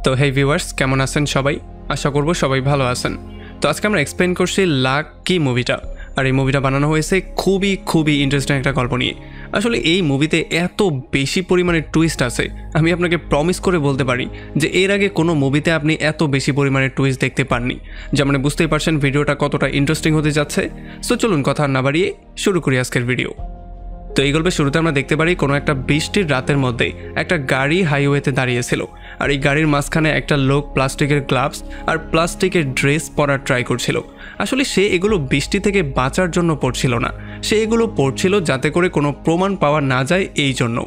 তো হেই ভিউয়ার্স, কেমন আছেন সবাই? আশা করব সবাই ভালো আছেন। তো আজকে আমরা এক্সপ্লেন করছি লাক কি মুভিটা। আর এই মুভিটা বানানো হয়েছে খুবই ইন্টারেস্টিং একটা গল্প নিয়ে। আসলে এই মুভিতে এত বেশি পরিমাণে টুইস্ট আছে, আমি আপনাকে প্রমিস করে বলতে পারি যে এর আগে কোনো মুভিতে আপনি এত বেশি পরিমাণে টুইস্ট দেখতে পাননি। যেমন বুঝতেই পারছেন ভিডিওটা কতটা ইন্টারেস্টিং হতে যাচ্ছে। সো চলুন কথা না বাড়িয়ে শুরু করি আজকের ভিডিও। তো এই গল্পের শুরুতে আমরা দেখতে পারি কোনো একটা বৃষ্টির রাতের মধ্যে একটা গাড়ি হাইওয়েতে দাঁড়িয়েছিল। আর এই গাড়ির মাঝখানে একটা লোক প্লাস্টিকের গ্লাভস আর প্লাস্টিকের ড্রেস পরার ট্রাই করছিল। আসলে সে এগুলো বৃষ্টি থেকে বাঁচার জন্য পড়ছিল না, সে এগুলো পড়ছিল যাতে করে কোনো প্রমাণ পাওয়া না যায় এই জন্য।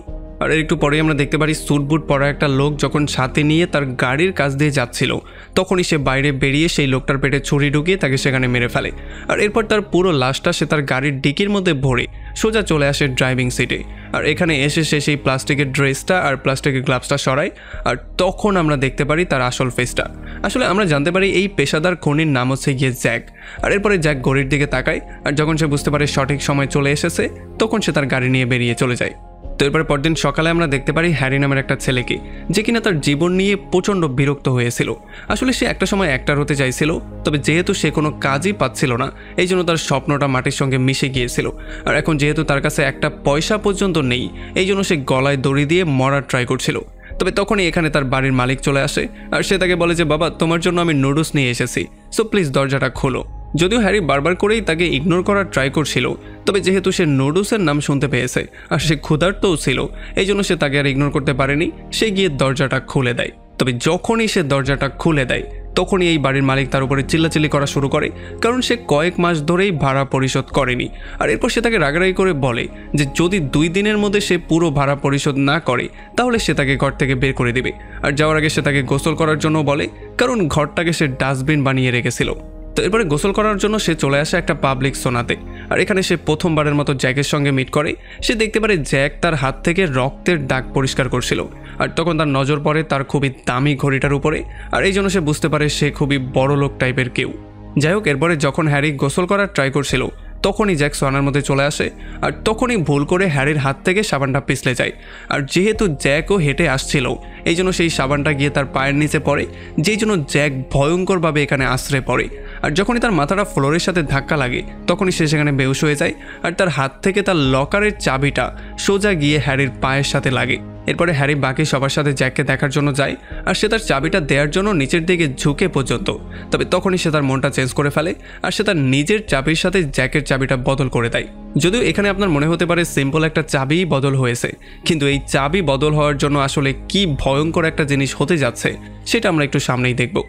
আর একটু পরেই আমরা দেখতে পারি স্যুট বুট পরা একটা লোক যখন ছাতি নিয়ে তার গাড়ির কাছ দিয়ে যাচ্ছিল, তখনই সে বাইরে বেরিয়ে সেই লোকটার পেটে ছুরি ঢুকিয়ে তাকে সেখানে মেরে ফেলে। আর এরপর তার পুরো লাশটা সে তার গাড়ির ডিকির মধ্যে ভরে সোজা চলে আসে ড্রাইভিং সিটে। আর এখানে এসে সে সেই প্লাস্টিকের ড্রেসটা আর প্লাস্টিকের গ্লাভসটা সরায়। আর তখন আমরা দেখতে পারি তার আসল ফেসটা। আসলে আমরা জানতে পারি এই পেশাদার খুনির নাম হচ্ছে গিয়ে জ্যাক। আর এরপরে জ্যাক ঘড়ির দিকে তাকায়, আর যখন সে বুঝতে পারে সঠিক সময় চলে এসেছে, তখন সে তার গাড়ি নিয়ে বেরিয়ে চলে যায়। তো এরপরে পরদিন সকালে আমরা দেখতে পারি হ্যারি নামের একটা ছেলেকে, যে কিনা তার জীবন নিয়ে প্রচণ্ড বিরক্ত হয়েছিল। আসলে সে একটা সময় অ্যাক্টর হতে চাইছিল, তবে যেহেতু সে কোনো কাজই পাচ্ছিল না, এই জন্য তার স্বপ্নটা মাটির সঙ্গে মিশে গিয়েছিল। আর এখন যেহেতু তার কাছে একটা পয়সা পর্যন্ত নেই, এই জন্য সে গলায় দড়ি দিয়ে মরার ট্রাই করছিল। তবে তখনই এখানে তার বাড়ির মালিক চলে আসে, আর সে তাকে বলে যে বাবা, তোমার জন্য আমি নুডলস নিয়ে এসেছি, সো প্লিজ দরজাটা খোলো। যদিও হ্যারি বারবার করেই তাকে ইগনোর করার ট্রাই করছিল, তবে যেহেতু সে নুডলসের নাম শুনতে পেয়েছে আর সে ক্ষুধার্তও ছিল, এই জন্য সে তাকে আর ইগনোর করতে পারেনি। সে গিয়ে দরজাটা খুলে দেয়। তবে যখনই সে দরজাটা খুলে দেয়, তখনই এই বাড়ির মালিক তার উপরে চিল্লাচিল্লি করা শুরু করে, কারণ সে কয়েক মাস ধরেই ভাড়া পরিশোধ করেনি। আর এরপর সে তাকে রাগারাগি করে বলে যে যদি 2 দিনের মধ্যে সে পুরো ভাড়া পরিশোধ না করে, তাহলে সে তাকে ঘর থেকে বের করে দেবে। আর যাওয়ার আগে সে তাকে গোসল করার জন্য বলে, কারণ ঘরটাকে সে ডাস্টবিন বানিয়ে রেখেছিল। তো এরপরে গোসল করার জন্য সে চলে আসে একটা পাবলিক সোনাতে। আর এখানে সে প্রথমবারের মতো জ্যাকের সঙ্গে মিট করে। সে দেখতে পারে জ্যাক তার হাত থেকে রক্তের দাগ পরিষ্কার করছিল। আর তখন তার নজর পড়ে তার খুবই দামি ঘড়িটার উপরে। আর এই জন্য সে বুঝতে পারে সে খুবই বড় লোক টাইপের কেউ। যাই হোক, এরপরে যখন হ্যারি গোসল করার ট্রাই করছিল, তখনই জ্যাক সোনার মধ্যে চলে আসে। আর তখনই ভুল করে হ্যারির হাত থেকে সাবানটা পিছলে যায়। আর যেহেতু জ্যাকও হেঁটে আসছিল, এই জন্য সেই সাবানটা গিয়ে তার পায়ের নিচে পড়ে, যেই জন্য জ্যাক ভয়ঙ্করভাবে এখানে আশ্রে পড়ে। আর যখনই তার মাথাটা ফ্লোরের সাথে ধাক্কা লাগে, তখনই সে সেখানে বেহুশ হয়ে যায়। আর তার হাত থেকে তার লকারের চাবিটা সোজা গিয়ে হ্যারির পায়ের সাথে লাগে। এরপরে হ্যারি বাকি সবার সাথে জ্যাককে দেখার জন্য যায়, আর সে তার চাবিটা দেওয়ার জন্য নিচের দিকে ঝুঁকে পর্যন্ত। তবে তখনই সে তার মনটা চেঞ্জ করে ফেলে, আর সে তার নিজের চাবির সাথে জ্যাকের চাবিটা বদল করে দেয়। যদিও এখানে আপনার মনে হতে পারে সিম্পল একটা চাবিই বদল হয়েছে, কিন্তু এই চাবি বদল হওয়ার জন্য আসলে কি ভয়ঙ্কর একটা জিনিস হতে যাচ্ছে, সেটা আমরা একটু সামনেই দেখব।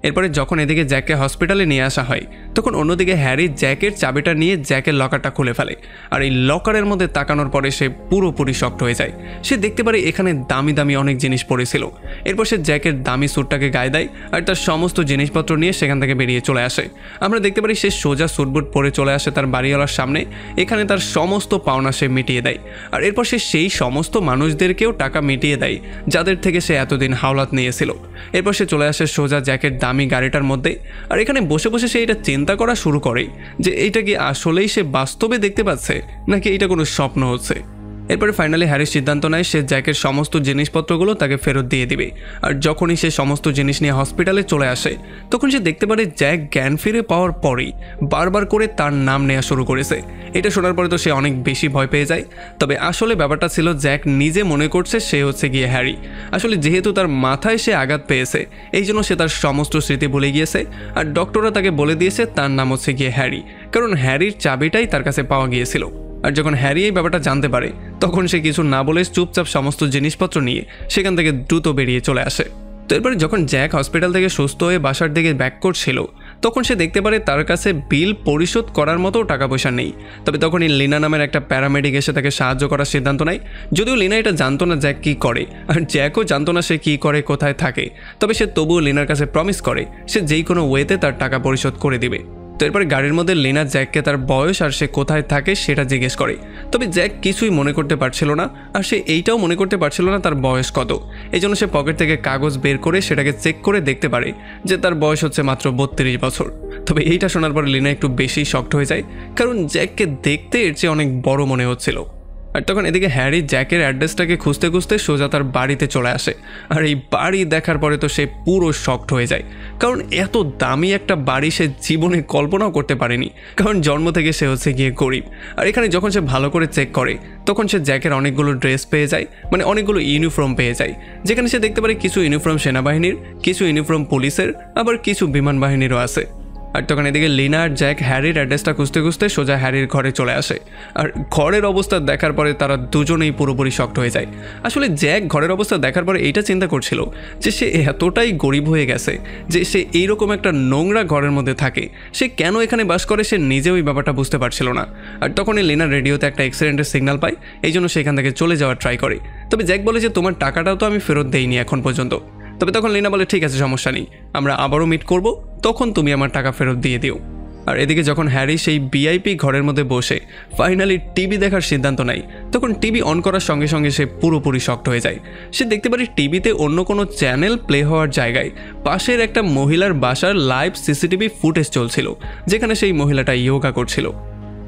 এরপরে যখন এদিকে জ্যাককে হসপিটালে নিয়ে আসা হয়, তখন অন্যদিকে হ্যারি জ্যাকের চাবিটা নিয়ে জ্যাকের লকারটা খুলে ফেলে। আর এই লকারের মধ্যে তাকানোর পরে সে পুরোপুরি শক্ট হয়ে যায়। সে দেখতে পারে এখানে দামি দামি অনেক জিনিস পড়েছিল। এরপর সে জ্যাকের দামি স্যুটটাকে গায়ে দেয়, আর তার সমস্ত জিনিসপত্র নিয়ে সেখান থেকে বেরিয়ে চলে আসে। আমরা দেখতে পারি সে সোজা স্যুটবুট পরে চলে আসে তার বাড়িওয়ালার সামনে। এখানে তার সমস্ত পাওনা সে মিটিয়ে দেয়। আর এরপর সে সেই সমস্ত মানুষদেরকেও টাকা মিটিয়ে দেয় যাদের থেকে সে এতদিন হাওলাত নিয়েছিল। এরপর সে চলে আসে সোজা জ্যাকের দামি গাড়িটার মধ্যে। আর এখানে বসে বসে সে এটা চিন্তা করা শুরু করে যে এইটা কি আসলেই সে বাস্তবে দেখতে পাচ্ছে, নাকি এটা কোনো স্বপ্ন হচ্ছে। এরপরে ফাইনালি হ্যারির সিদ্ধান্ত নেয় সে জ্যাকের সমস্ত জিনিসপত্রগুলো তাকে ফেরত দিয়ে দিবে। আর যখনই সে সমস্ত জিনিস নিয়ে হসপিটালে চলে আসে, তখন সে দেখতে পারে জ্যাক জ্ঞান ফিরে পাওয়ার পরেই বারবার করে তার নাম নেওয়া শুরু করেছে। এটা শোনার পরে তো সে অনেক বেশি ভয় পেয়ে যায়। তবে আসলে ব্যাপারটা ছিল জ্যাক নিজে মনে করছে সে হচ্ছে গিয়ে হ্যারি। আসলে যেহেতু তার মাথায় সে আঘাত পেয়েছে, এই জন্য সে তার সমস্ত স্মৃতি ভুলে গিয়েছে। আর ডক্টররা তাকে বলে দিয়েছে তার নাম হচ্ছে গিয়ে হ্যারি, কারণ হ্যারির চাবিটাই তার কাছে পাওয়া গিয়েছিল। আর যখন হ্যারি এই ব্যাপারটা জানতে পারে, তখন সে কিছু না বলে চুপচাপ সমস্ত জিনিসপত্র নিয়ে সেখান থেকে দ্রুত বেরিয়ে চলে আসে। তো এরপরে যখন জ্যাক হসপিটাল থেকে সুস্থ হয়ে বাসার দিকে ব্যাক করছিল, তখন সে দেখতে পারে তার কাছে বিল পরিশোধ করার মতো টাকা পয়সা নেই। তবে তখনই লিনা নামের একটা প্যারামেডিক এসে তাকে সাহায্য করার সিদ্ধান্ত নেয়। যদিও লিনা এটা জানতো না জ্যাক কী করে, আর জ্যাকও জানতো না সে কী করে, কোথায় থাকে। তবে সে তবুও লিনার কাছে প্রমিস করে সে যেই কোনো ওয়েতে তার টাকা পরিশোধ করে দিবে। তো এরপরে গাড়ির মধ্যে লিনা জ্যাককে তার বয়স আর সে কোথায় থাকে সেটা জিজ্ঞেস করে। তবে জ্যাক কিছুই মনে করতে পারছিল না, আর সে এইটাও মনে করতে পারছিল না তার বয়স কত। এই জন্য সে পকেট থেকে কাগজ বের করে সেটাকে চেক করে দেখতে পারে যে তার বয়স হচ্ছে মাত্র 32 বছর। তবে এইটা শোনার পরে লিনা একটু বেশি শকড হয়ে যায়, কারণ জ্যাককে দেখতে এর চেয়ে অনেক বড় মনে হচ্ছিল। আর তখন এদিকে হ্যারি জ্যাকের অ্যাড্রেসটাকে খুঁজতে খুঁজতে সোজা তার বাড়িতে চলে আসে। আর এই বাড়ি দেখার পরে তো সে পুরো শকড হয়ে যায়, কারণ এত দামি একটা বাড়ি সে জীবনে কল্পনাও করতে পারেনি, কারণ জন্ম থেকে সে হচ্ছে গিয়ে গরিব। আর এখানে যখন সে ভালো করে চেক করে তখন সে জ্যাকের অনেকগুলো ড্রেস পেয়ে যায়, মানে অনেকগুলো ইউনিফর্ম পেয়ে যায়, যেখানে সে দেখতে পারে কিছু ইউনিফর্ম সেনাবাহিনীর, কিছু ইউনিফর্ম পুলিশের, আবার কিছু বিমান বাহিনীরও আছে। আর তখন এদিকে লিনা আর জ্যাক হ্যারির অ্যাড্রেসটা খুঁজতে খুঁজতে সোজা হ্যারির ঘরে চলে আসে। আর ঘরের অবস্থা দেখার পরে তারা দুজনেই পুরোপুরি শকড হয়ে যায়। আসলে জ্যাক ঘরের অবস্থা দেখার পরে এইটা চিন্তা করছিল যে সে এতটাই গরিব হয়ে গেছে যে সে এইরকম একটা নোংরা ঘরের মধ্যে থাকে, সে কেন এখানে বাস করে সে নিজেও এই ব্যাপারটা বুঝতে পারছিল না। আর তখনই লিনা রেডিওতে একটা অ্যাক্সিডেন্টের সিগন্যাল পায়, এই জন্য সেখান থেকে চলে যাওয়ার ট্রাই করে। তবে জ্যাক বলে যে তোমার টাকাটাও তো আমি ফেরত দেইনি এখন পর্যন্ত। তবে তখন লিনা বলে ঠিক আছে, সমস্যা নেই, আমরা আবারও মিট করব, তখন তুমি আমার টাকা ফেরত দিয়ে দিও। আর এদিকে যখন হ্যারি সেই ভিআইপি ঘরের মধ্যে বসে ফাইনালি টিভি দেখার সিদ্ধান্ত নেয়, তখন টিভি অন করার সঙ্গে সঙ্গে সে পুরোপুরি শকড হয়ে যায়। সে দেখতে পারে টিভিতে অন্য কোনো চ্যানেল প্লে হওয়ার জায়গায় পাশের একটা মহিলার বাসার লাইভ সিসিটিভি ফুটেজ চলছিল, যেখানে সেই মহিলাটা ইয়োগা করছিল।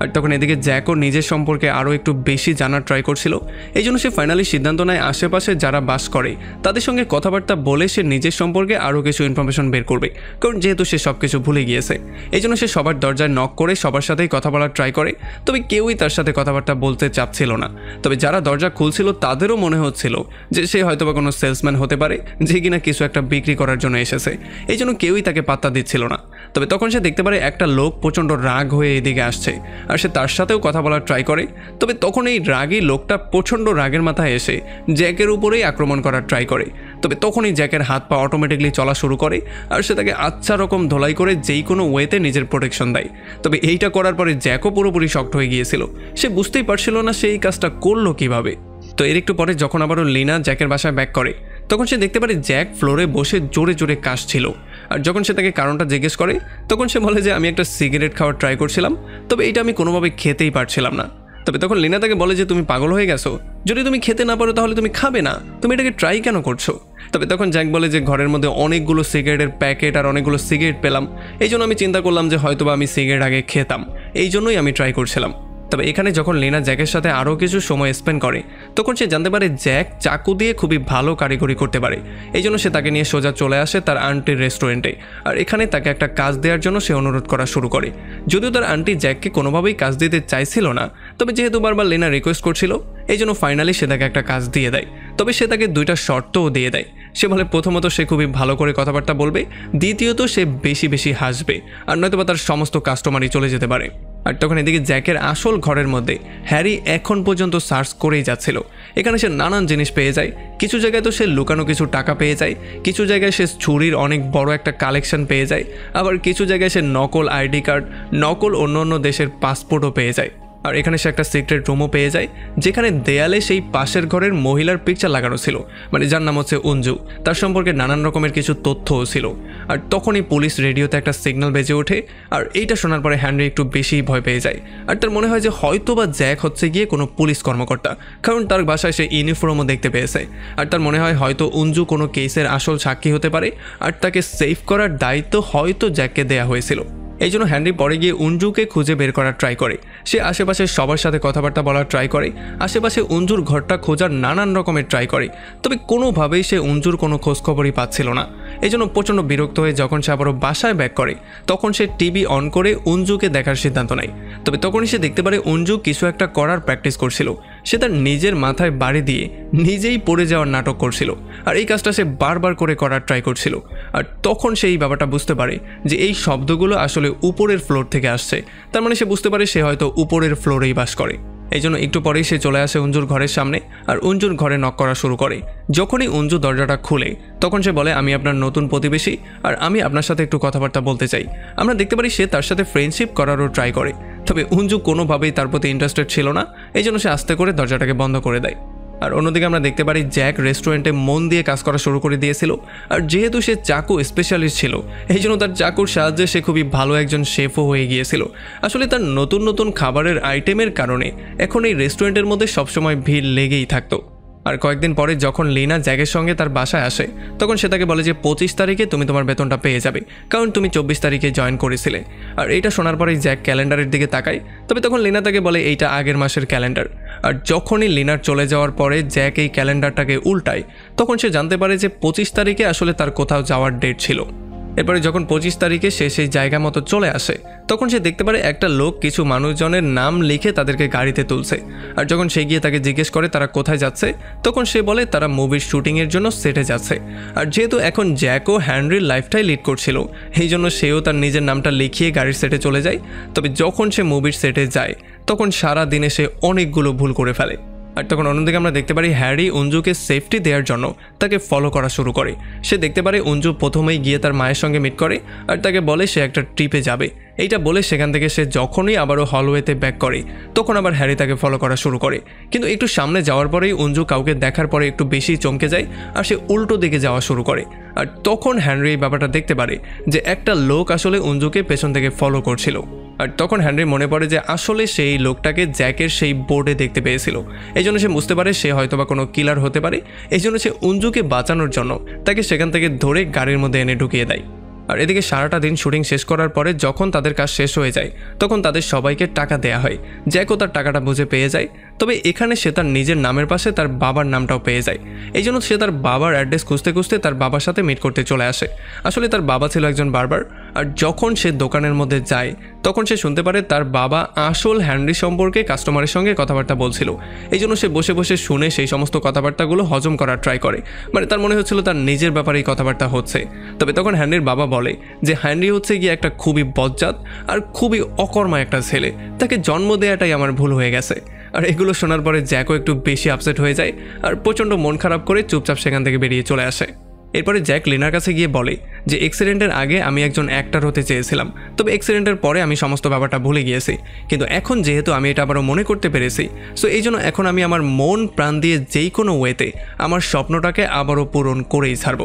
আর তখন এদিকে জ্যাকও নিজের সম্পর্কে আরও একটু বেশি জানার ট্রাই করছিল, এই জন্য সে ফাইনালি সিদ্ধান্ত নেয় আশেপাশে যারা বাস করে তাদের সঙ্গে কথাবার্তা বলে সে নিজের সম্পর্কে আরও কিছু ইনফরমেশন বের করবে, কারণ যেহেতু সে সব কিছু ভুলে গিয়েছে। এই জন্য সে সবার দরজায় নক করে সবার সাথেই কথা বলার ট্রাই করে, তবে কেউই তার সাথে কথাবার্তা বলতে চাচ্ছিল না। তবে যারা দরজা খুলছিল তাদেরও মনে হচ্ছিল যে সে হয়তোবা কোনো সেলসম্যান হতে পারে যে কিনা কিছু একটা বিক্রি করার জন্য এসেছে, এই জন্য কেউই তাকে পাত্তা দিচ্ছিল না। তবে তখন সে দেখতে পারে একটা লোক প্রচণ্ড রাগ হয়ে এদিকে আসছে, আর সে তার সাথেও কথা বলার ট্রাই করে। তবে তখন এই রাগী লোকটা প্রচণ্ড রাগের মাথায় এসে জ্যাকের উপরেই আক্রমণ করার ট্রাই করে। তবে তখনই জ্যাকের হাত পা অটোমেটিকলি চলা শুরু করে, আর সে তাকে আচ্ছা রকম ধোলাই করে যেই কোনো ওয়েতে নিজের প্রোটেকশন দেয়। তবে এইটা করার পরে জ্যাকও পুরোপুরি শকড হয়ে গিয়েছিল, সে বুঝতেই পারছিল না সে এই কাজটা করলো কিভাবে। তো এর একটু পরে যখন আবারও লিনা জ্যাকের বাসায় ব্যাক করে, তখন সে দেখতে পারে জ্যাক ফ্লোরে বসে জোরে জোরে কাশছিল। আর যখন সে তাকে কারণটা জিজ্ঞেস করে তখন সে বলে যে আমি একটা সিগারেট খাওয়ার ট্রাই করছিলাম, তবে এটা আমি কোনোভাবে খেতেই পারছিলাম না। তবে তখন লিনা তাকে বলে যে তুমি পাগল হয়ে গেছো, যদি তুমি খেতে না পারো তাহলে তুমি খাবে না, তুমি এটাকে ট্রাই কেন করছো? তবে তখন জ্যাক বলে যে ঘরের মধ্যে অনেকগুলো সিগারেটের প্যাকেট আর অনেকগুলো সিগারেট পেলাম, এই জন্য আমি চিন্তা করলাম যে হয়তোবা আমি সিগারেট আগে খেতাম, এই জন্যই আমি ট্রাই করছিলাম। তবে এখানে যখন লিনা জ্যাকের সাথে আরও কিছু সময় স্পেন্ড করে তখন সে জানতে পারে জ্যাক চাকু দিয়ে খুবই ভালো কারিগরি করতে পারে, এই জন্য সে তাকে নিয়ে সোজা চলে আসে তার আন্টির রেস্টুরেন্টে। আর এখানে তাকে একটা কাজ দেওয়ার জন্য সে অনুরোধ করা শুরু করে, যদিও তার আন্টি জ্যাককে কোনোভাবেই কাজ দিতে চাইছিল না, তবে যেহেতু বারবার লিনা রিকোয়েস্ট করছিল এই জন্য ফাইনালি সে তাকে একটা কাজ দিয়ে দেয়। তবে সে তাকে দুইটা শর্তও দিয়ে দেয়। সে বলে প্রথমত সে খুবই ভালো করে কথাবার্তা বলবে, দ্বিতীয়ত সে বেশি বেশি হাসবে, আর নয়তোবা তার সমস্ত কাস্টমারই চলে যেতে পারে। আর তখন এদিকে জ্যাকের আসল ঘরের মধ্যে হ্যারি এখন পর্যন্ত সার্চ করেই যাচ্ছিল। এখানে সে নানান জিনিস পেয়ে যায়, কিছু জায়গায় তো সে লুকানো কিছু টাকা পেয়ে যায়, কিছু জায়গায় সে ছুরির অনেক বড় একটা কালেকশন পেয়ে যায়, আবার কিছু জায়গায় সে নকল আইডি কার্ড, নকল অন্য অন্য দেশের পাসপোর্টও পেয়ে যায়। আর এখানে সে একটা সিক্রেট রুমও পেয়ে যায়, যেখানে দেয়ালে সেই পাশের ঘরের মহিলার পিকচার লাগানো ছিল, মানে যার নাম হচ্ছে অঞ্জু, তার সম্পর্কে নানান রকমের কিছু তথ্যও ছিল। আর তখনই পুলিশ রেডিওতে একটা সিগন্যাল বেজে ওঠে, আর এইটা শোনার পরে হ্যানরি একটু বেশি ভয় পেয়ে যায়। আর তার মনে হয় যে হয়তো বা জ্যাক হচ্ছে গিয়ে কোনো পুলিশ কর্মকর্তা, কারণ তার বাসায় সে ইউনিফর্মও দেখতে পেয়েছে। আর তার মনে হয় হয়তো অঞ্জু কোনো কেসের আসল সাক্ষী হতে পারে, আর তাকে সেভ করার দায়িত্ব হয়তো জ্যাককে দেয়া হয়েছিল। এই জন্য হ্যানরি পরে গিয়ে অঞ্জুকে খুঁজে বের করার ট্রাই করে, সে আশেপাশে সবার সাথে কথাবার্তা বলার ট্রাই করে, আশেপাশে অঞ্জুর ঘরটা খোঁজার নানান রকমের ট্রাই করে, তবে কোনোভাবেই সে অঞ্জুর কোনো খোঁজখবরই পাচ্ছিল না। এই জন্য প্রচণ্ড বিরক্ত হয়ে যখন সে আবারও বাসায় ব্যাক করে তখন সে টিভি অন করে অঞ্জুকে দেখার সিদ্ধান্ত নেয়। তবে তখনই সে দেখতে পারে অঞ্জু কিছু একটা করার প্র্যাকটিস করছিল, সে তার নিজের মাথায় বাড়ি দিয়ে নিজেই পড়ে যাওয়ার নাটক করছিল, আর এই কাজটা সে বারবার করে করার ট্রাই করছিল। আর তখন সে এই ব্যাপারটা বুঝতে পারে যে এই শব্দগুলো আসলে উপরের ফ্লোর থেকে আসছে, তার মানে সে বুঝতে পারে সে হয়তো উপরের ফ্লোরেই বাস করে। এই জন্য একটু পরেই সে চলে আসে অঞ্জুর ঘরের সামনে, আর অঞ্জুর ঘরে নক করা শুরু করে। যখনই অঞ্জু দরজাটা খুলে তখন সে বলে আমি আপনার নতুন প্রতিবেশী, আর আমি আপনার সাথে একটু কথাবার্তা বলতে চাই। আমরা দেখতে পারি সে তার সাথে ফ্রেন্ডশিপ করারও ট্রাই করে, তবে অঞ্জু কোনোভাবেই তার প্রতি ইন্টারেস্টেড ছিল না, এই জন্য সে আস্তে করে দরজাটাকে বন্ধ করে দেয়। আর অন্যদিকে আমরা দেখতে পারি জ্যাক রেস্টুরেন্টে মন দিয়ে কাজ করা শুরু করে দিয়েছিল, আর যেহেতু সে চাকু স্পেশালিস্ট ছিল এই জন্য তার চাকুর সাহায্যে সে খুবই ভালো একজন শেফও হয়ে গিয়েছিল। আসলে তার নতুন নতুন খাবারের আইটেমের কারণে এখন এই রেস্টুরেন্টের মধ্যে সবসময় ভিড় লেগেই থাকতো। আর কয়েকদিন পরে যখন লিনা জ্যাকের সঙ্গে তার বাসায় আসে তখন সে তাকে বলে যে 25 তারিখে তুমি তোমার বেতনটা পেয়ে যাবে, কারণ তুমি 24 তারিখে জয়েন করেছিলে। আর এইটা শোনার পরেই জ্যাক ক্যালেন্ডারের দিকে তাকায়, তবে তখন লিনা তাকে বলে এইটা আগের মাসের ক্যালেন্ডার। আর যখনই লিনার চলে যাওয়ার পরে জ্যাক এই ক্যালেন্ডারটাকে উল্টায় তখন সে জানতে পারে যে 25 তারিখে আসলে তার কোথাও যাওয়ার ডেট ছিল। এরপরে যখন 25 তারিখে সে সেই জায়গা মতো চলে আসে তখন সে দেখতে পারে একটা লোক কিছু মানুষজনের নাম লিখে তাদেরকে গাড়িতে তুলছে। আর যখন সে গিয়ে তাকে জিজ্ঞেস করে তারা কোথায় যাচ্ছে তখন সে বলে তারা মুভির শুটিংয়ের জন্য সেটে যাচ্ছে। আর যেহেতু এখন জ্যাকও হেনরির লাইফটাই লিড করছিল এই জন্য সেও তার নিজের নামটা লিখিয়ে গাড়ির সেটে চলে যায়। তবে যখন সে মুভির সেটে যায় তখন সারা দিনে সে অনেকগুলো ভুল করে ফেলে। আর তখন অন্যদিকে আমরা দেখতে পারি হ্যারি অঞ্জুকে সেফটি দেওয়ার জন্য তাকে ফলো করা শুরু করে। সে দেখতে পারে অঞ্জু প্রথমেই গিয়ে তার মায়ের সঙ্গে মিট করে আর তাকে বলে সে একটা ট্রিপে যাবে। এইটা বলে সেখান থেকে সে যখনই আবারও হলওয়েতে ব্যাক করে তখন আবার হ্যারি তাকে ফলো করা শুরু করে। কিন্তু একটু সামনে যাওয়ার পরেই অঞ্জু কাউকে দেখার পরে একটু বেশি চমকে যায় আর সে উল্টো দিকে যাওয়া শুরু করে। আর তখন হ্যানরি এই ব্যাপারটা দেখতে পারে যে একটা লোক আসলে অঞ্জুকে পেছন থেকে ফলো করছিল। আর তখন হ্যানরি মনে পড়ে যে আসলে সেই লোকটাকে জ্যাকের সেই বোর্ডে দেখতে পেয়েছিল। এই জন্য সে বুঝতে পারে সে হয়তোবা কোনো কিলার হতে পারে। এই জন্য সে অঞ্জুকে বাঁচানোর জন্য তাকে সেখান থেকে ধরে গাড়ির মধ্যে এনে ঢুকিয়ে দেয়। আর এদিকে সারাটা দিন শুটিং শেষ করার পরে যখন তাদের কাজ শেষ হয়ে যায় তখন তাদের সবাইকে টাকা দেয়া হয়। জ্যাকও তার টাকাটা বুঝে পেয়ে যায়। তবে এখানে সে তার নিজের নামের পাশে তার বাবার নামটাও পেয়ে যায়। এই জন্য সে তার বাবার অ্যাড্রেস খুঁজতে খুঁজতে তার বাবার সাথে মিট করতে চলে আসে। আসলে তার বাবা ছিল একজন বারবার। আর যখন সে দোকানের মধ্যে যায় তখন সে শুনতে পারে তার বাবা আসল হ্যানরি সম্পর্কে কাস্টমারের সঙ্গে কথাবার্তা বলছিল। এই জন্য সে বসে বসে শুনে সেই সমস্ত কথাবার্তাগুলো হজম করার ট্রাই করে। মানে তার মনে হচ্ছিল তার নিজের ব্যাপারেই কথাবার্তা হচ্ছে। তবে তখন হ্যানরির বাবা বলে যে হ্যানরি হচ্ছে গিয়ে একটা খুবই বজ্জাত আর খুবই অকর্মা একটা ছেলে, তাকে জন্ম দেওয়াটাই আমার ভুল হয়ে গেছে। আর এগুলো শোনার পরে জ্যাকও একটু বেশি আপসেট হয়ে যায় আর প্রচণ্ড মন খারাপ করে চুপচাপ সেখান থেকে বেরিয়ে চলে আসে। এরপরে জ্যাক লিনার কাছে গিয়ে বলে যে অ্যাক্সিডেন্টের আগে আমি একজন অ্যাক্টর হতে চেয়েছিলাম, তবে অ্যাক্সিডেন্টের পরে আমি সমস্ত ব্যাপারটা ভুলে গিয়েছি। কিন্তু এখন যেহেতু আমি এটা আবারও মনে করতে পেরেছি সো এই জন্য এখন আমি আমার মন প্রাণ দিয়ে যেই কোনো ওয়েতে আমার স্বপ্নটাকে আবারও পূরণ করেই ছাড়ব।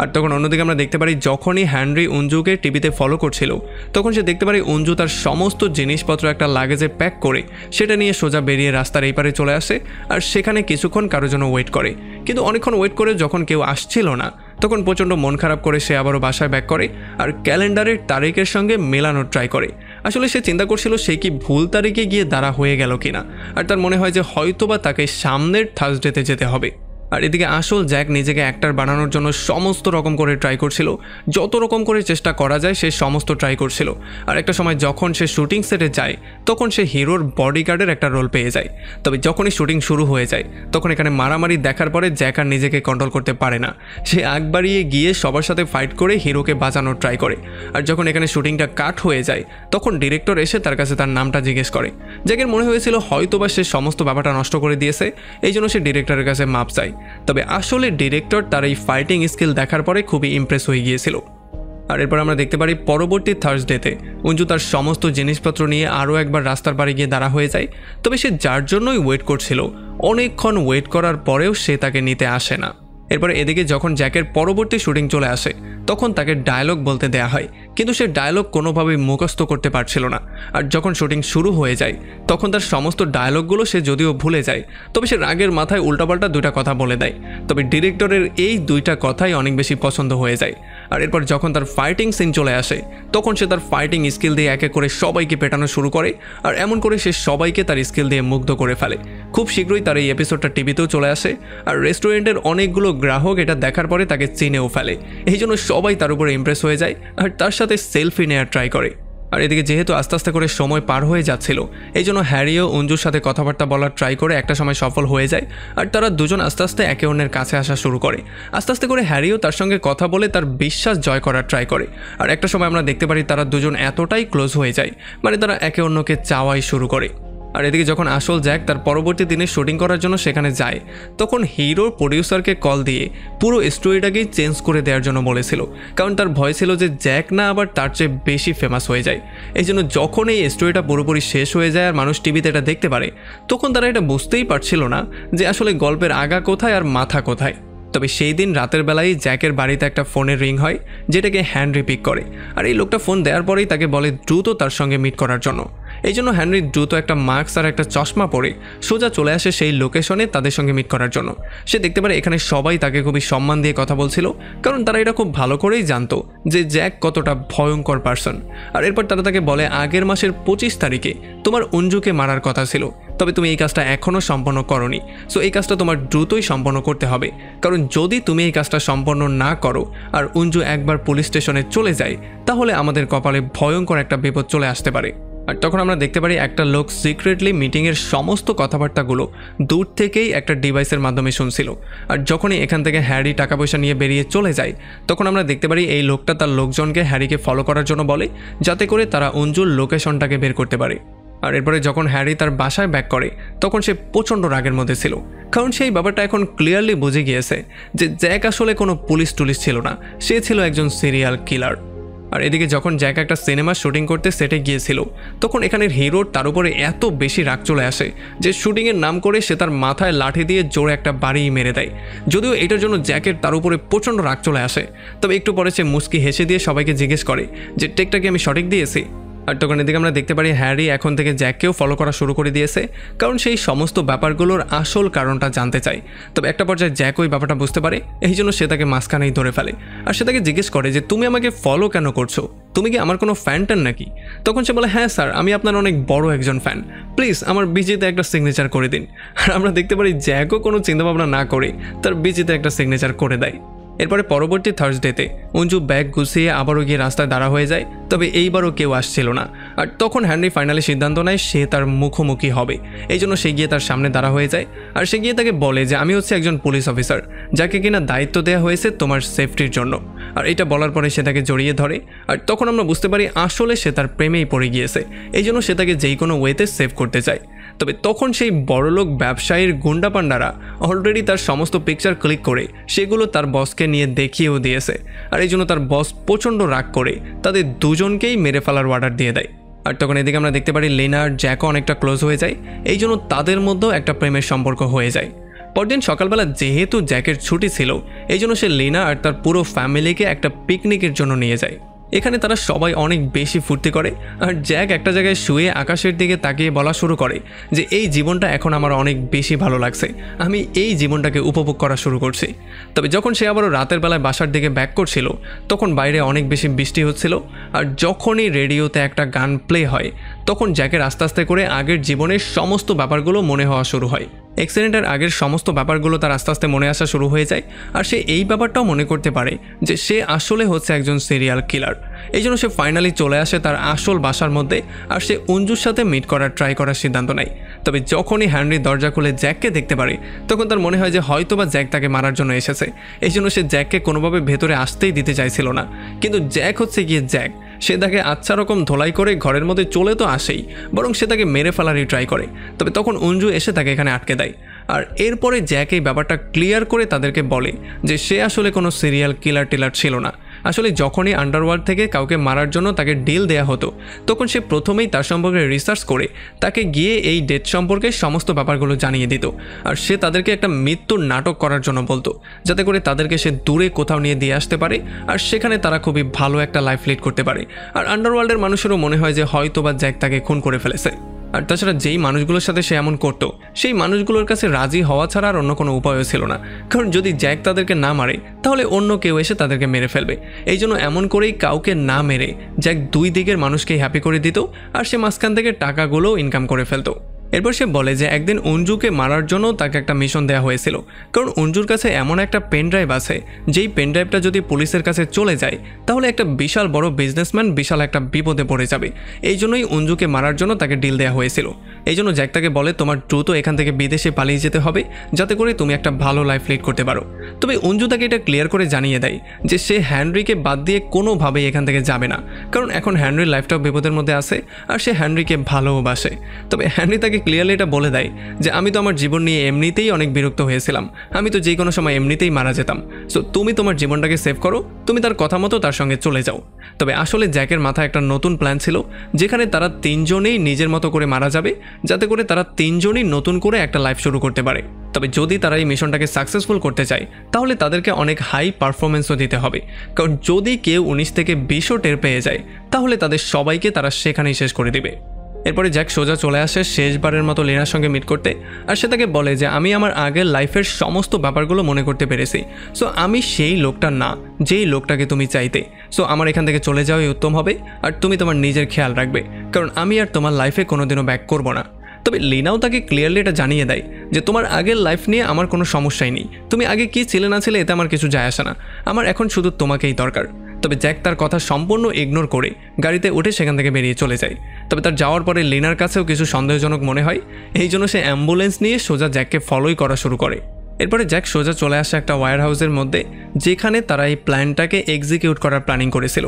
আর তখন অন্যদিকে আমরা দেখতে পারি যখনই হ্যানরি অঞ্জুকে টিভিতে ফলো করছিল তখন সে দেখতে পারি অঞ্জু তার সমস্ত জিনিসপত্র একটা লাগেজে প্যাক করে সেটা নিয়ে সোজা বেরিয়ে রাস্তার এই পারে চলে আসে। আর সেখানে কিছুক্ষণ কারোর জন্য ওয়েট করে। কিন্তু অনেকক্ষণ ওয়েট করে যখন কেউ আসছিল না তখন প্রচণ্ড মন খারাপ করে সে আবারও বাসায় ব্যাক করে আর ক্যালেন্ডারের তারিখের সঙ্গে মেলানোর ট্রাই করে। আসলে সে চিন্তা করছিল সে কি ভুল তারিখে গিয়ে দাঁড়া হয়ে গেল কিনা। আর তার মনে হয় যে হয়তোবা তাকে সামনের থার্সডেতে যেতে হবে। আর এদিকে আসল জ্যাক নিজেকে অ্যাক্টর বানানোর জন্য সমস্ত রকম করে ট্রাই করছিল, যত রকম করে চেষ্টা করা যায় সে সমস্ত ট্রাই করছিল। আর একটা সময় যখন সে শুটিং সেটে যায় তখন সে হিরোর বডিগার্ডের একটা রোল পেয়ে যায়। তবে যখনই শুটিং শুরু হয়ে যায় তখন এখানে মারামারি দেখার পরে জ্যাক আর নিজেকে কন্ট্রোল করতে পারে না। সে আগ বাড়িয়ে গিয়ে সবার সাথে ফাইট করে হিরোকে বাঁচানোর ট্রাই করে। আর যখন এখানে শুটিংটা কাট হয়ে যায় তখন ডিরেক্টর এসে তার কাছে তার নামটা জিজ্ঞেস করে। জ্যাকের মনে হয়েছিল হয়তোবা সে সমস্ত ব্যাপারটা নষ্ট করে দিয়েছে, এই জন্য সে ডিরেক্টরের কাছে মাপ চায়। তবে আসলে ডিরেক্টর তার এই ফাইটিং স্কিল দেখার পরে খুবই ইমপ্রেস হয়ে গিয়েছিল। আর এরপর আমরা দেখতে পারি পরবর্তী থার্সডেতে অঞ্জু তার সমস্ত জিনিসপত্র নিয়ে আরও একবার রাস্তার পাড়ে গিয়ে দাঁড়া হয়ে যায়। তবে সে যার জন্যই ওয়েট করছিল অনেকক্ষণ ওয়েট করার পরেও সে তাকে নিতে আসে না। এরপরে এদিকে যখন জ্যাকের পরবর্তী শুটিং চলে আসে তখন তাকে ডায়লগ বলতে দেয়া হয়, কিন্তু সে ডায়লগ কোনোভাবেই মুখস্থ করতে পারছিল না। আর যখন শুটিং শুরু হয়ে যায় তখন তার সমস্ত ডায়লগগুলো সে যদিও ভুলে যায় তবে সে রাগের মাথায় উল্টাপাল্টা দুইটা কথা বলে দেয়। তবে ডিরেক্টরের এই দুইটা কথাই অনেক বেশি পছন্দ হয়ে যায়। আর এরপর যখন তার ফাইটিং সিন চলে আসে তখন সে তার ফাইটিং স্কিল দিয়ে একে করে সবাইকে পেটানো শুরু করে। আর এমন করে সে সবাইকে তার স্কিল দিয়ে মুগ্ধ করে ফেলে। খুব শীঘ্রই তার এই এপিসোডটা টিভিতেও চলে আসে। আর রেস্টুরেন্টের অনেকগুলো গ্রাহক এটা দেখার পরে তাকে চিনেও ফেলে। এই জন্য সবাই তার উপরে ইমপ্রেস হয়ে যায় আর তার সাথে সেলফি নেওয়ার ট্রাই করে। আর এদিকে যেহেতু আস্তে আস্তে করে সময় পার হয়ে যাচ্ছিল এই জন্য হ্যারিও অঞ্জুর সাথে কথাবার্তা বলার ট্রাই করে একটা সময় সফল হয়ে যায়। আর তারা দুজন আস্তে আস্তে একে অন্যের কাছে আসা শুরু করে। আস্তে আস্তে করে হ্যারিও তার সঙ্গে কথা বলে তার বিশ্বাস জয় করার ট্রাই করে। আর একটা সময় আমরা দেখতে পারি তারা দুজন এতটাই ক্লোজ হয়ে যায় মানে তারা একে অন্যকে চাওয়াই শুরু করে। আর এদিকে যখন আসল জ্যাক তার পরবর্তী দিনে শুটিং করার জন্য সেখানে যায় তখন হিরোর প্রডিউসারকে কল দিয়ে পুরো স্টোরিটাকেই চেঞ্জ করে দেওয়ার জন্য বলেছিল, কারণ তার ভয় ছিল যে জ্যাক না আবার তার চেয়ে বেশি ফেমাস হয়ে যায়। এই জন্য যখন এই স্টোরিটা পুরোপুরি শেষ হয়ে যায় আর মানুষ টিভিতে এটা দেখতে পারে তখন তারা এটা বুঝতেই পারছিল না যে আসলে গল্পের আগা কোথায় আর মাথা কোথায়। তবে সেই দিন রাতের বেলায় জ্যাকের বাড়িতে একটা ফোনের রিং হয় যেটাকে হ্যানরি পিক করে। আর এই লোকটা ফোন দেওয়ার পরেই তাকে বলে দ্রুত তার সঙ্গে মিট করার জন্য। এই জন্য হ্যানরি দ্রুত একটা মাস্ক আর একটা চশমা পরে সোজা চলে আসে সেই লোকেশনে তাদের সঙ্গে মিট করার জন্য। সে দেখতে পারে এখানে সবাই তাকে খুবই সম্মান দিয়ে কথা বলছিল, কারণ তারা এটা খুব ভালো করেই জানতো যে জ্যাক কতটা ভয়ঙ্কর পার্সন। আর এরপর তারা তাকে বলে আগের মাসের 25 তারিখে তোমার অঞ্জুকে মারার কথা ছিল, তবে তুমি এই কাজটা এখনও সম্পন্ন করোনি। সো এই কাজটা তোমার দ্রুতই সম্পন্ন করতে হবে, কারণ যদি তুমি এই কাজটা সম্পন্ন না করো আর অঞ্জু একবার পুলিশ স্টেশনে চলে যায়, তাহলে আমাদের কপালে ভয়ঙ্কর একটা বিপদ চলে আসতে পারে। আর তখন আমরা দেখতে পারি একটা লোক সিক্রেটলি মিটিংয়ের সমস্ত কথাবার্তাগুলো দূর থেকেই একটা ডিভাইসের মাধ্যমে শুনছিল। আর যখনই এখান থেকে হ্যারি টাকা পয়সা নিয়ে বেরিয়ে চলে যায়, তখন আমরা দেখতে পারি এই লোকটা তার লোকজনকে হ্যারিকে ফলো করার জন্য বলে, যাতে করে তারা অঞ্জুর লোকেশনটাকে বের করতে পারে। আর এরপরে যখন হ্যারি তার বাসায় ব্যাক করে, তখন সে প্রচণ্ড রাগের মধ্যে ছিল, কারণ সেই ব্যাপারটা এখন ক্লিয়ারলি বুঝে গিয়েছে যে জ্যাক আসলে কোনো পুলিশ টুলিশ ছিল না, সে ছিল একজন সিরিয়াল কিলার। আর এদিকে যখন জ্যাক একটা সিনেমা শুটিং করতে সেটে গিয়েছিল, তখন এখানের হিরোর তার উপরে এত বেশি রাগ চলে আসে যে শুটিংয়ের নাম করে সে তার মাথায় লাঠি দিয়ে জোরে একটা বাড়ি মেরে দেয়। যদিও এটার জন্য জ্যাকের তার উপরে প্রচণ্ড রাগ চলে আসে, তবে একটু পরে সে মুচকি হেসে দিয়ে সবাইকে জিজ্ঞেস করে যে টেকটা কি আমি সঠিক দিয়েছি। আর তখন এদিকে আমরা দেখতে পারি হ্যারি এখন থেকে জ্যাককেও ফলো করা শুরু করে দিয়েছে, কারণ সেই সমস্ত ব্যাপারগুলোর আসল কারণটা জানতে চায়। তবে একটা পর্যায়ে জ্যাক ওই ব্যাপারটা বুঝতে পারে, এই জন্য সে তাকে মাঝখানেই ধরে ফেলে। আর সে তাকে জিজ্ঞেস করে যে তুমি আমাকে ফলো কেন করছো, তুমি কি আমার কোনো ফ্যান ট্যান নাকি? তখন সে বলে, হ্যাঁ স্যার, আমি আপনার অনেক বড় একজন ফ্যান, প্লিজ আমার বিজিতে একটা সিগনেচার করে দিন। আর আমরা দেখতে পারি জ্যাকও কোনো চিন্তাভাবনা না করে তার বিজিতে একটা সিগনেচার করে দেয়। এরপরে পরবর্তী থার্সডেতে অঞ্জু ব্যাগ গুছিয়ে আবারও গিয়ে রাস্তায় দাঁড়া হয়ে যায়, তবে এইবারও কেউ আসছিল না। আর তখন হ্যানরি ফাইনালি সিদ্ধান্ত নেয় সে তার মুখোমুখি হবে, এই জন্য সে গিয়ে তার সামনে দাঁড়া হয়ে যায়। আর সে গিয়ে তাকে বলে যে আমি হচ্ছে একজন পুলিশ অফিসার, যাকে কিনা দায়িত্ব দেওয়া হয়েছে তোমার সেফটির জন্য। আর এটা বলার পরে সে তাকে জড়িয়ে ধরে। আর তখন আমরা বুঝতে পারি আসলে সে তার প্রেমেই পড়ে গিয়েছে, এই জন্য সে তাকে যেই কোনো ওয়েতে সেভ করতে চায়। তবে তখন সেই বড়লোক ব্যবসায়ীর গুন্ডা পান্ডারা অলরেডি তার সমস্ত পিকচার ক্লিক করে সেগুলো তার বসকে নিয়ে দেখিয়েও দিয়েছে। আর এই জন্য তার বস প্রচণ্ড রাগ করে তাদের দুজনকেই মেরে ফেলার অর্ডার দিয়ে দেয়। আর তখন এদিকে আমরা দেখতে পারি লেনা আর জ্যাকও অনেকটা ক্লোজ হয়ে যায়, এই জন্য তাদের মধ্যেও একটা প্রেমের সম্পর্ক হয়ে যায়। পরদিন সকালবেলা যেহেতু জ্যাকের ছুটি ছিল, এই জন্য সে লেনা আর তার পুরো ফ্যামিলিকে একটা পিকনিকের জন্য নিয়ে যায়। এখানে তারা সবাই অনেক বেশি ফুর্তি করে। আর জ্যাক একটা জায়গায় শুয়ে আকাশের দিকে তাকিয়ে বলা শুরু করে যে এই জীবনটা এখন আমার অনেক বেশি ভালো লাগছে, আমি এই জীবনটাকে উপভোগ করা শুরু করছি। তবে যখন সে আবারও রাতের বেলায় বাসার দিকে ব্যাক করছিল, তখন বাইরে অনেক বেশি বৃষ্টি হচ্ছিল। আর যখনই রেডিওতে একটা গান প্লে হয়, তখন জ্যাকের আস্তে আস্তে করে আগের জীবনের সমস্ত ব্যাপারগুলো মনে হওয়া শুরু হয়। অ্যাক্সিডেন্টের আগের সমস্ত ব্যাপারগুলো তার আস্তে আস্তে মনে আসা শুরু হয়ে যায়। আর সে এই ব্যাপারটাও মনে করতে পারে যে সে আসলে হচ্ছে একজন সিরিয়াল কিলার। এই জন্য সে ফাইনালি চলে আসে তার আসল বাসার মধ্যে, আর সে অঞ্জুর সাথে মিট করার ট্রাই করার সিদ্ধান্ত নেয়। তবে যখনই হ্যানরি দরজা খুলে জ্যাককে দেখতে পারে, তখন তার মনে হয় যে হয়তোবা জ্যাক তাকে মারার জন্য এসেছে, এই জন্য সে জ্যাককে কোনোভাবে ভেতরে আসতেই দিতে চাইছিল না। কিন্তু জ্যাক হচ্ছে গিয়ে জ্যাক, সে তাকে আচ্ছা রকম ধোলাই করে ঘরের মধ্যে চলে তো আসেই, বরং সে তাকে মেরে ফেলারই ট্রাই করে। তবে তখন অঞ্জু এসে তাকে এখানে আটকে দেয়। আর এরপরে জ্যাক এই ব্যাপারটা ক্লিয়ার করে তাদেরকে বলে যে সে আসলে কোনো সিরিয়াল কিলার টিলার ছিল না। আসলে যখনই আন্ডারওয়ার্ল্ড থেকে কাউকে মারার জন্য তাকে ডিল দেয়া হতো, তখন সে প্রথমেই তার সম্পর্কে রিসার্চ করে তাকে গিয়ে এই ডেথ সম্পর্কে সমস্ত ব্যাপারগুলো জানিয়ে দিত। আর সে তাদেরকে একটা মৃত্যুর নাটক করার জন্য বলতো, যাতে করে তাদেরকে সে দূরে কোথাও নিয়ে দিয়ে আসতে পারে, আর সেখানে তারা খুবই ভালো একটা লাইফ লিড করতে পারে। আর আন্ডারওয়ার্ল্ডের মানুষেরও মনে হয় যে হয়তোবা জ্যাক তাকে খুন করে ফেলেছে। আর তাছাড়া যেই মানুষগুলোর সাথে সে এমন করতো, সেই মানুষগুলোর কাছে রাজি হওয়া ছাড়া আর অন্য কোনো উপায়ও ছিল না, কারণ যদি জ্যাক তাদেরকে না মারে তাহলে অন্য কেউ এসে তাদেরকে মেরে ফেলবে। এই জন্য এমন করেই কাউকে না মেরে জ্যাক দুই দিকের মানুষকেই হ্যাপি করে দিত, আর সে মাঝখান থেকে টাকাগুলোও ইনকাম করে ফেলতো। এরপর সে বলে যে একদিন অঞ্জুকে মারার জন্য তাকে একটা মিশন দেওয়া হয়েছিল, কারণ অঞ্জুর কাছে এমন একটা পেন ড্রাইভ আছে, যেই পেন ড্রাইভটা যদি পুলিশের কাছে চলে যায় তাহলে একটা বিশাল বড় বিজনেসম্যান বিশাল একটা বিপদে পড়ে যাবে। এই জন্যই অঞ্জুকে মারার জন্য তাকে ডিল দেওয়া হয়েছিল। এই জন্য জ্যাক তাকে বলে তোমার দ্রুত এখান থেকে বিদেশে পালিয়ে যেতে হবে, যাতে করে তুমি একটা ভালো লাইফ লিড করতে পারো। তবে অঞ্জু তাকে এটা ক্লিয়ার করে জানিয়ে দেয় যে সে হ্যানরিকে বাদ দিয়ে কোনোভাবেই এখান থেকে যাবে না, কারণ এখন হ্যানরির লাইফটাও বিপদের মধ্যে আছে, আর সে হ্যানরিকে ভালোবাসে। তবে হ্যানরি তাকে ক্লিয়ারলি এটা বলে দেয় যে আমি তো আমার জীবন নিয়ে এমনিতেই অনেক বিরক্ত হয়েছিলাম, আমি তো যে কোনো সময় এমনিতেই মারা যেতাম, সো তুমি তোমার জীবনটাকে সেভ করো, তুমি তার কথা মতো তার সঙ্গে চলে যাও। তবে আসলে জ্যাকের মাথায় একটা নতুন প্ল্যান ছিল, যেখানে তারা তিনজনেই নিজের মতো করে মারা যাবে, যাতে করে তারা তিনজনই নতুন করে একটা লাইফ শুরু করতে পারে। তবে যদি তারা এই মিশনটাকে সাকসেসফুল করতে চায়, তাহলে তাদেরকে অনেক হাই পারফরমেন্সও দিতে হবে, কারণ যদি কেউ 19 থেকে 20ও টের পেয়ে যায়, তাহলে তাদের সবাইকে তারা সেখানেই শেষ করে দিবে। এরপরে জ্যাক সোজা চলে আসে শেষবারের মতো লেনার সঙ্গে মিট করতে, আর সে তাকে বলে যে আমি আমার আগের লাইফের সমস্ত ব্যাপারগুলো মনে করতে পেরেছি, সো আমি সেই লোকটা না যেই লোকটাকে তুমি চাইতে, সো আমার এখান থেকে চলে যাওয়াই উত্তম হবে, আর তুমি তোমার নিজের খেয়াল রাখবে, কারণ আমি আর তোমার লাইফে কোনোদিনও ব্যাক করবো না। তবে লিনাও তাকে ক্লিয়ারলি এটা জানিয়ে দেয় যে তোমার আগের লাইফ নিয়ে আমার কোনো সমস্যাই নেই, তুমি আগে কি ছিলে না ছিলে এতে আমার কিছু যায় আসে না, আমার এখন শুধু তোমাকেই দরকার। তবে জ্যাক তার কথা সম্পূর্ণ ইগনোর করে গাড়িতে উঠে সেখান থেকে বেরিয়ে চলে যায়। তবে তার যাওয়ার পরে লিনার কাছেও কিছু সন্দেহজনক মনে হয়, এই জন্য সে অ্যাম্বুলেন্স নিয়ে সোজা জ্যাককে ফলোই করা শুরু করে। এরপরে জ্যাক সোজা চলে আসে একটা ওয়্যার হাউসের মধ্যে, যেখানে তারা এই প্ল্যানটাকে এক্সিকিউট করার প্ল্যানিং করেছিল।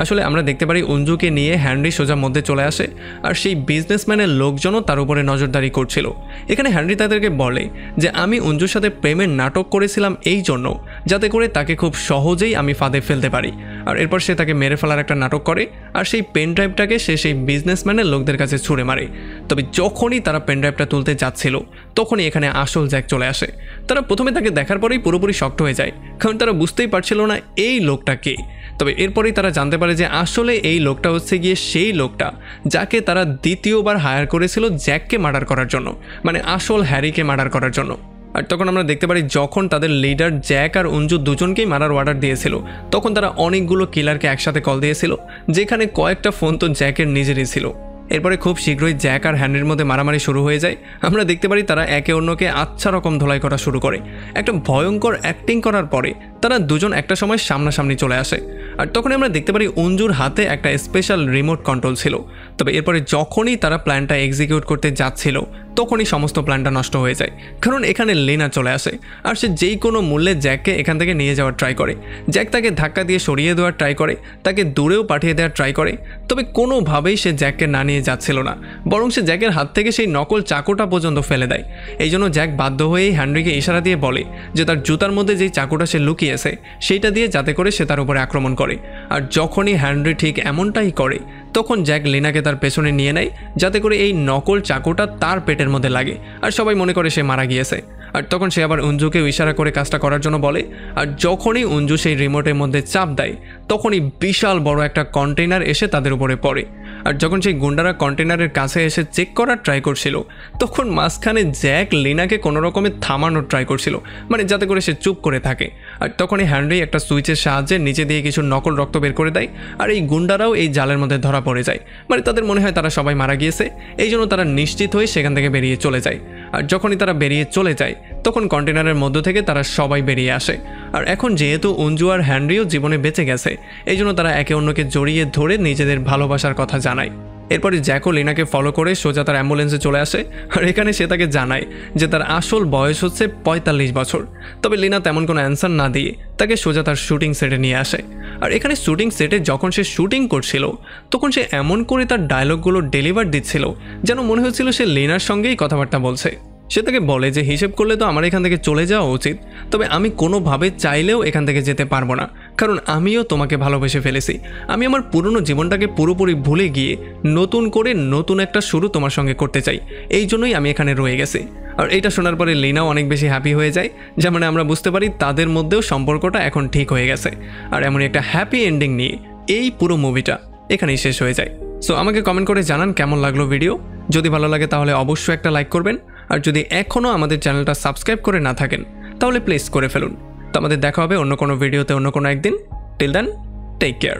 আসলে আমরা দেখতে পারি অঞ্জুকে নিয়ে হ্যানরি সোজা মধ্যে চলে আসে, আর সেই বিজনেসম্যানের লোকজনও তার উপরে নজরদারি করছিল। এখানে হ্যানরি তাদেরকে বলে যে আমি অঞ্জুর সাথে প্রেমের নাটক করেছিলাম এই জন্য যাতে করে তাকে খুব সহজেই আমি ফাঁদে ফেলতে পারি। আর এরপর সে তাকে মেরে ফেলার একটা নাটক করে, আর সেই পেন ড্রাইভটাকে সে সেই বিজনেসম্যানের লোকদের কাছে ছুঁড়ে মারে। তবে যখনই তারা পেন ড্রাইভটা তুলতে যাচ্ছিল তখনই এখানে আসল জ্যাক চলে আসে। তারা প্রথমে তাকে দেখার পরেই পুরোপুরি শক্ট হয়ে যায়, কারণ তারা বুঝতেই পারছিল না এই লোকটা কে। তবে এরপরেই তারা জানতে পারে যে আসলে এই লোকটা হচ্ছে গিয়ে সেই লোকটা যাকে তারা দ্বিতীয়বার হায়ার করেছিল জ্যাককে মার্ডার করার জন্য, মানে আসল হ্যারিকে মার্ডার করার জন্য। আর তখন আমরা দেখতে পারি যখন তাদের লিডার জ্যাক আর অঞ্জু দুজনকেই মারার অর্ডার দিয়েছিল, তখন তারা অনেকগুলো কিলারকে একসাথে কল দিয়েছিল, যেখানে কয়েকটা ফোন তো জ্যাকের নিজেরই ছিল। এরপরে খুব শীঘ্রই জ্যাক আর হ্যানরির মধ্যে মারামারি শুরু হয়ে যায়। আমরা দেখতে পারি তারা একে অন্যকে আচ্ছা রকম ধোলাই করা শুরু করে। একটা ভয়ঙ্কর অ্যাক্টিং করার পরে তারা দুজন একটা সময় সামনাসামনি চলে আসে। আর তখনই আমরা দেখতে পারি অঞ্জুর হাতে একটা স্পেশাল রিমোট কন্ট্রোল ছিল। তবে এরপরে যখনই তারা প্ল্যানটা এক্সিকিউট করতে যাচ্ছিল তখনই সমস্ত প্ল্যানটা নষ্ট হয়ে যায়, কারণ এখানে লেনা চলে আসে। আর সে যেই কোনো মূল্যে জ্যাককে এখান থেকে নিয়ে যাওয়ার ট্রাই করে। জ্যাক তাকে ধাক্কা দিয়ে সরিয়ে দেওয়ার ট্রাই করে, তাকে দূরেও পাঠিয়ে দেওয়ার ট্রাই করে। তবে কোনোভাবেই সে জ্যাককে না নিয়ে যাচ্ছিল না, বরং সে জ্যাকের হাত থেকে সেই নকল চাকুটা পর্যন্ত ফেলে দেয়। এই জন্য জ্যাক বাধ্য হয়েই হ্যানরিকে ইশারা দিয়ে বলে যে তার জুতার মধ্যে যেই চাকুটা সে লুকিয়েছে সেইটা দিয়ে যাতে করে সে তার উপরে আক্রমণ করে। আর যখনই হ্যানরি ঠিক এমনটাই করে তখন জ্যাক লিনাকে তার পেছনে নিয়ে নেয় যাতে করে এই নকল চাকুটা তার পেটের মধ্যে লাগে, আর সবাই মনে করে সে মারা গিয়েছে। আর তখন সে আবার অঞ্জুকে ইশারা করে কাজটা করার জন্য বলে। আর যখনই অঞ্জু সেই রিমোটের মধ্যে চাপ দেয় তখনই বিশাল বড় একটা কন্টেইনার এসে তাদের উপরে পড়ে। আর যখন সেই গুন্ডারা কন্টেইনারের কাছে এসে চেক করার ট্রাই করছিল তখন মাঝখানে জ্যাক লিনাকে কোনো রকমের থামানোর ট্রাই করছিল, মানে যাতে করে সে চুপ করে থাকে। আর তখনই হ্যানরি একটা সুইচের সাহায্যে নিচে দিয়ে কিছু নকল রক্ত বের করে দেয়, আর এই গুন্ডারাও এই জালের মধ্যে ধরা পড়ে যায়। মানে তাদের মনে হয় তারা সবাই মারা গিয়েছে, এই জন্য তারা নিশ্চিত হয়ে সেখান থেকে বেরিয়ে চলে যায়। আর যখনই তারা বেরিয়ে চলে যায় তখন কন্টেনারের মধ্য থেকে তারা সবাই বেরিয়ে আসে। আর এখন যেহেতু অঞ্জু আর হ্যানরিও জীবনে বেঁচে গেছে এই জন্য তারা একে অন্যকে জড়িয়ে ধরে নিজেদের ভালোবাসার কথা জানায়। এরপরে জ্যাকও লিনাকে ফলো করে সোজা তার অ্যাম্বুলেন্সে চলে আসে। আর এখানে সে তাকে জানায় যে তার আসল বয়স হচ্ছে 45 বছর। তবে লিনা তেমন কোনো অ্যান্সার না দিয়ে তাকে সোজা তার শুটিং সেটে নিয়ে আসে। আর এখানে শুটিং সেটে যখন সে শুটিং করছিল তখন সে এমন করে তার ডায়লগগুলো ডেলিভার দিচ্ছিল যেন মনে হচ্ছিল সে লিনার সঙ্গেই কথাবার্তা বলছে। সে তাকে বলে যে হিসেব করলে তো আমার এখান থেকে চলে যাওয়া উচিত, তবে আমি কোনোভাবে চাইলেও এখান থেকে যেতে পারবো না, কারণ আমিও তোমাকে ভালোবেসে ফেলেছি। আমি আমার পুরনো জীবনটাকে পুরোপুরি ভুলে গিয়ে নতুন করে নতুন একটা শুরু তোমার সঙ্গে করতে চাই, এই জন্যই আমি এখানে রয়ে গেছি। আর এইটা শোনার পরে লিনাও অনেক বেশি হ্যাপি হয়ে যায়, যেমন আমরা বুঝতে পারি তাদের মধ্যেও সম্পর্কটা এখন ঠিক হয়ে গেছে। আর এমনই একটা হ্যাপি এন্ডিং নিয়ে এই পুরো মুভিটা এখানেই শেষ হয়ে যায়। সো আমাকে কমেন্ট করে জানান কেমন লাগলো ভিডিও। যদি ভালো লাগে তাহলে অবশ্যই একটা লাইক করবেন, আর যদি এখনও আমাদের চ্যানেলটা সাবস্ক্রাইব করে না থাকেন তাহলে প্লিজ করে ফেলুন। তো আমাদের দেখা হবে অন্য কোনো ভিডিওতে অন্য কোনো একদিন। Till then, take care.